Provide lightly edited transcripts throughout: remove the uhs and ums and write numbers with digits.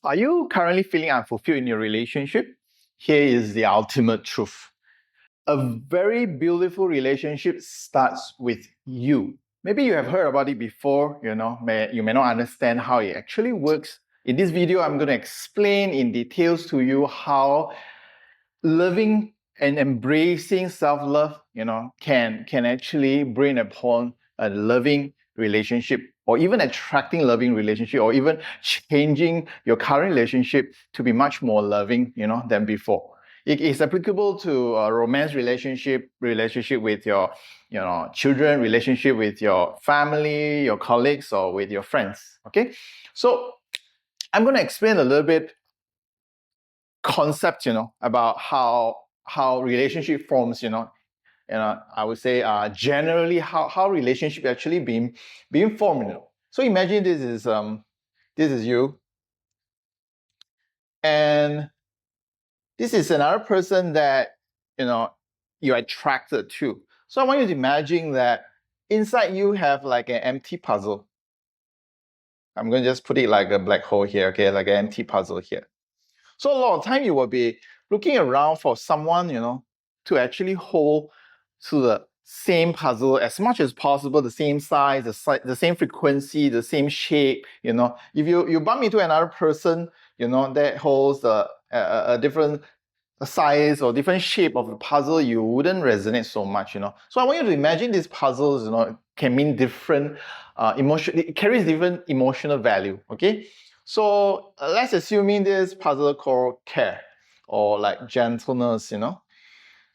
Are you currently feeling unfulfilled in your relationship? Here is the ultimate truth. A very beautiful relationship starts with you. Maybe you have heard about it before, you may not understand how it actually works. In this video, I'm going to explain in details to you how loving and embracing self-love, can actually bring upon a loving relationship, or even attracting loving relationship, or even changing your current relationship to be much more loving, than before. It is applicable to a romance relationship with your, children, relationship with your family, your colleagues, or with your friends. Okay, so I'm going to explain a little bit concept, about how relationship forms, I would say generally how relationship actually being formed. So imagine this is you, and this is another person that you're attracted to. So I want you to imagine that inside you have like an empty puzzle. I'm going to just put it like a black hole here, okay, like an empty puzzle here. So a lot of time you will be looking around for someone, to actually hold to the same puzzle as much as possible, the same size, the same frequency, the same shape. If you bump into another person, that holds a different size or different shape of the puzzle, you wouldn't resonate so much. So I want you to imagine these puzzles, can mean different emotion. It carries different emotional value. Okay. So let's assuming this puzzle called care, or like gentleness,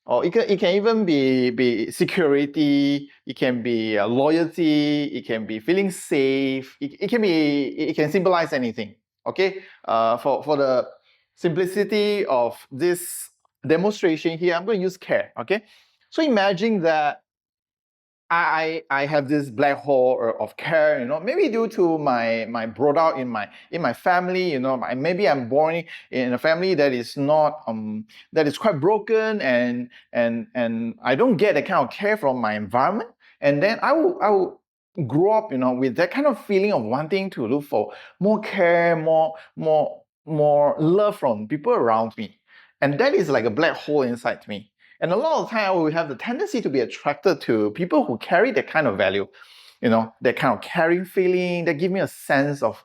or it can even be security. It can be loyalty. It can be feeling safe. It can symbolize anything. Okay, for the simplicity of this demonstration here, I'm going to use care. Okay, so imagine that I have this black hole of care, maybe due to my brought out in my family, maybe I'm born in a family that is not that is quite broken, and I don't get that kind of care from my environment, and then I will grow up, with that kind of feeling of wanting to look for more care, more love from people around me, and that is like a black hole inside me. And a lot of time we have the tendency to be attracted to people who carry that kind of value, that kind of caring feeling, that give me a sense of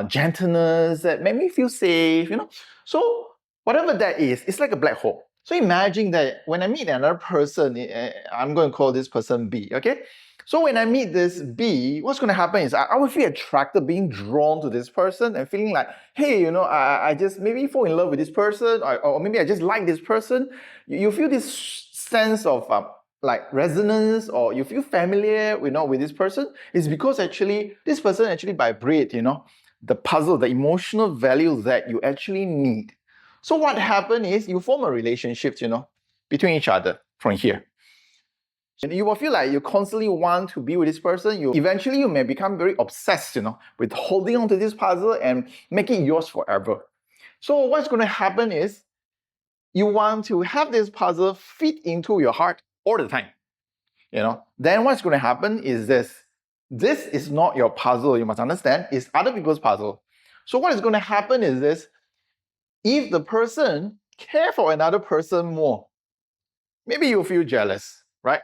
gentleness, that make me feel safe, So whatever that is, it's like a black hole. So imagine that when I meet another person, I'm going to call this person B, okay? So when I meet this B, what's going to happen is I will feel attracted, being drawn to this person, and feeling like, hey, I just maybe fall in love with this person, or maybe I just like this person. You feel this sense of like resonance, or you feel familiar, with this person. It's because actually this person actually vibrates, the puzzle, the emotional value that you actually need. So what happens is you form a relationship, between each other from here. And you will feel like you constantly want to be with this person. Eventually you may become very obsessed, with holding on to this puzzle and making it yours forever. So what's going to happen is you want to have this puzzle fit into your heart all the time. Then what's going to happen is this. This is not your puzzle, you must understand. It's other people's puzzle. So what is going to happen is this. If the person cares for another person more, maybe you feel jealous, right?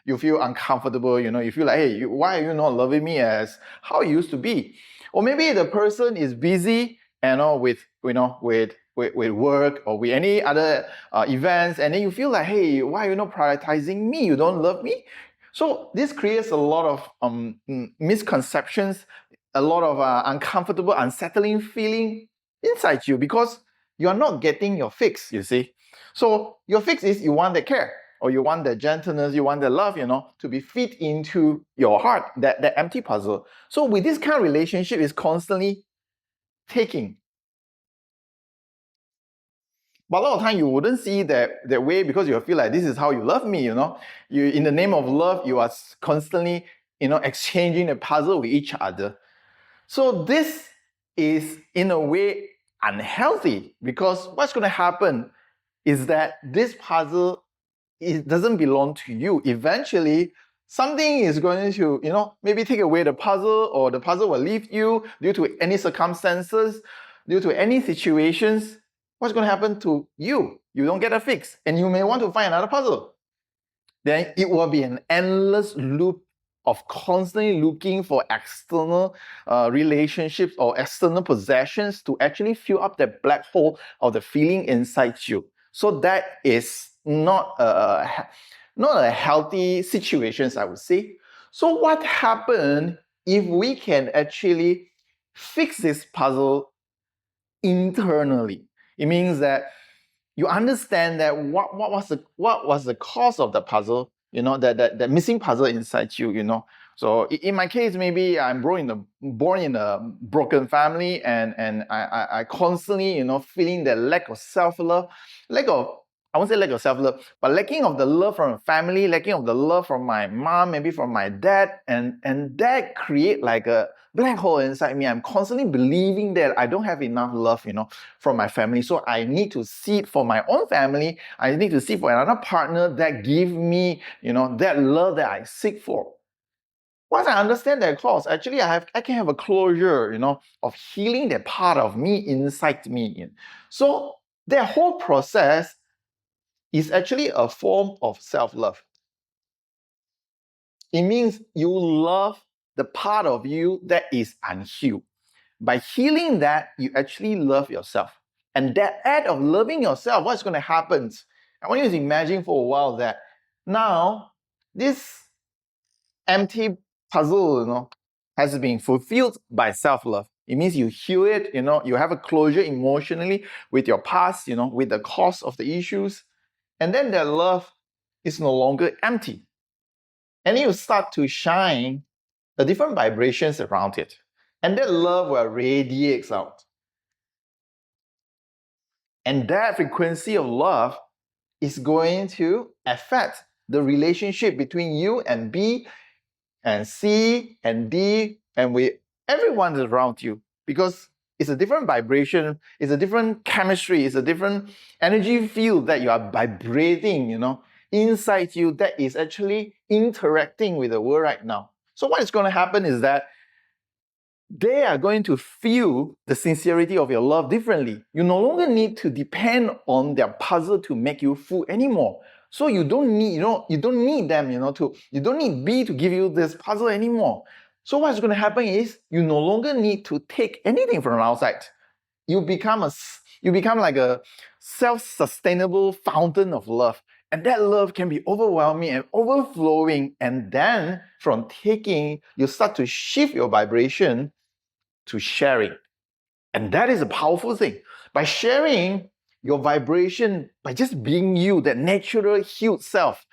You feel uncomfortable, you feel like, hey, why are you not loving me as how it used to be? Or maybe the person is busy, with work or with any other events, and then you feel like, hey, why are you not prioritizing me? You don't love me? So this creates a lot of misconceptions, a lot of uncomfortable, unsettling feeling inside you, because you are not getting your fix, you see. So your fix is you want the care, or you want the gentleness, you want the love, to be fit into your heart, that empty puzzle. So with this kind of relationship is constantly taking. But a lot of time you wouldn't see that way, because you feel like this is how you love me, You, in the name of love, you are constantly, exchanging a puzzle with each other. So this is in a way unhealthy, because what's going to happen is that this puzzle, it doesn't belong to you. Eventually, something is going to, maybe take away the puzzle, or the puzzle will leave you due to any circumstances. due to any situations, what's going to happen to you? You don't get a fix, and you may want to find another puzzle. Then it will be an endless loop of constantly looking for external relationships or external possessions to actually fill up that black hole of the feeling inside you. So that is not a healthy situation, I would say. So what happens if we can actually fix this puzzle internally? It means that you understand that what was the cause of the puzzle, that missing puzzle inside you. So in my case, maybe I'm born in a broken family, and I constantly, feeling the lack of self-love, I won't say lack of self-love, but lacking of the love from family, lacking of the love from my mom, maybe from my dad, and that create like a black hole inside me. I'm constantly believing that I don't have enough love, from my family. So I need to seek for my own family. I need to seek for another partner that give me, that love that I seek for. Once I understand that cause, actually I can have a closure, of healing that part of me inside me. So that whole process is actually a form of self-love. It means you love the part of you that is unhealed. By healing that, you actually love yourself. And that act of loving yourself, what's going to happen? I want you to imagine for a while that now this empty puzzle, has been fulfilled by self-love. It means you heal it, you have a closure emotionally with your past, with the cause of the issues. And then that love is no longer empty. And you start to shine the different vibrations around it. And that love will radiate out. And that frequency of love is going to affect the relationship between you and B and C and D and with everyone around you, because it's a different vibration, it's a different chemistry, it's a different energy field that you are vibrating, inside you, that is actually interacting with the world right now. So what is going to happen is that they are going to feel the sincerity of your love differently. You no longer need to depend on their puzzle to make you full anymore. So you don't need, you don't need them, you don't need B to give you this puzzle anymore. So what's going to happen is you no longer need to take anything from outside. You become like a self-sustainable fountain of love. And that love can be overwhelming and overflowing. And then from taking, you start to shift your vibration to sharing. And that is a powerful thing. By sharing your vibration, by just being you, that natural healed self.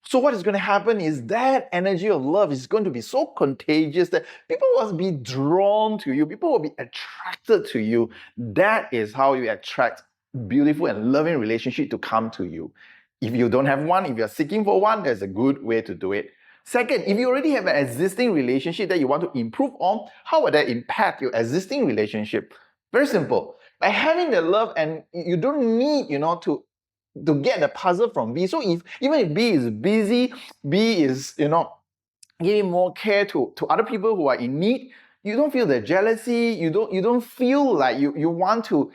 So what is going to happen is that energy of love is going to be so contagious that people will be drawn to you. People will be attracted to you. That is how you attract beautiful and loving relationship to come to you. If you don't have one, if you're seeking for one, there's a good way to do it. Second, if you already have an existing relationship that you want to improve on, how will that impact your existing relationship? Very simple. By having the love, and you don't need, to get the puzzle from B. So even if B is busy, B is, giving more care to other people who are in need, you don't feel the jealousy, you don't feel like you want to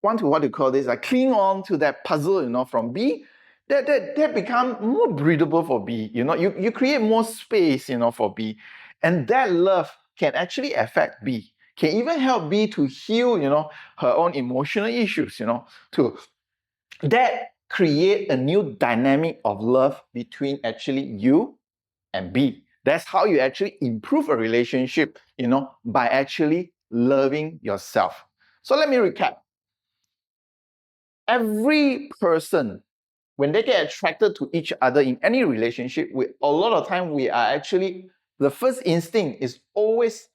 what do you call this? Cling on to that puzzle, from B. That become more breathable for B. You create more space, for B, and that love can actually affect B. Can even help B to heal, her own emotional issues, to that create a new dynamic of love between actually you and B. That's how you actually improve a relationship, by actually loving yourself. So let me recap. Every person, when they get attracted to each other in any relationship, a lot of time we are actually, the first instinct is always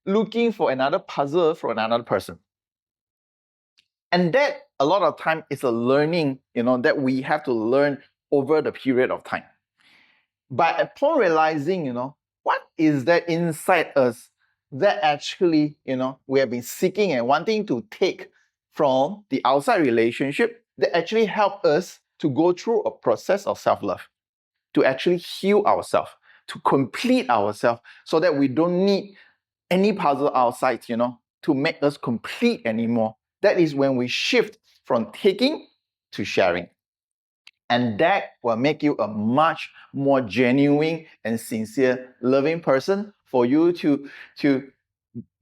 looking for another puzzle for another person. And that a lot of time is a learning, that we have to learn over the period of time. But upon realizing, what is that inside us that actually, we have been seeking and wanting to take from the outside relationship, that actually help us to go through a process of self-love, to actually heal ourselves, to complete ourselves, so that we don't need any puzzle outside, to make us complete anymore. That is when we shift from taking to sharing. And that will make you a much more genuine and sincere, loving person for you to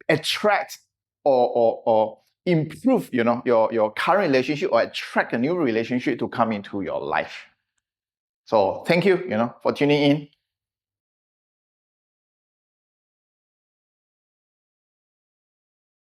attract or improve, your current relationship or attract a new relationship to come into your life. So thank you, for tuning in.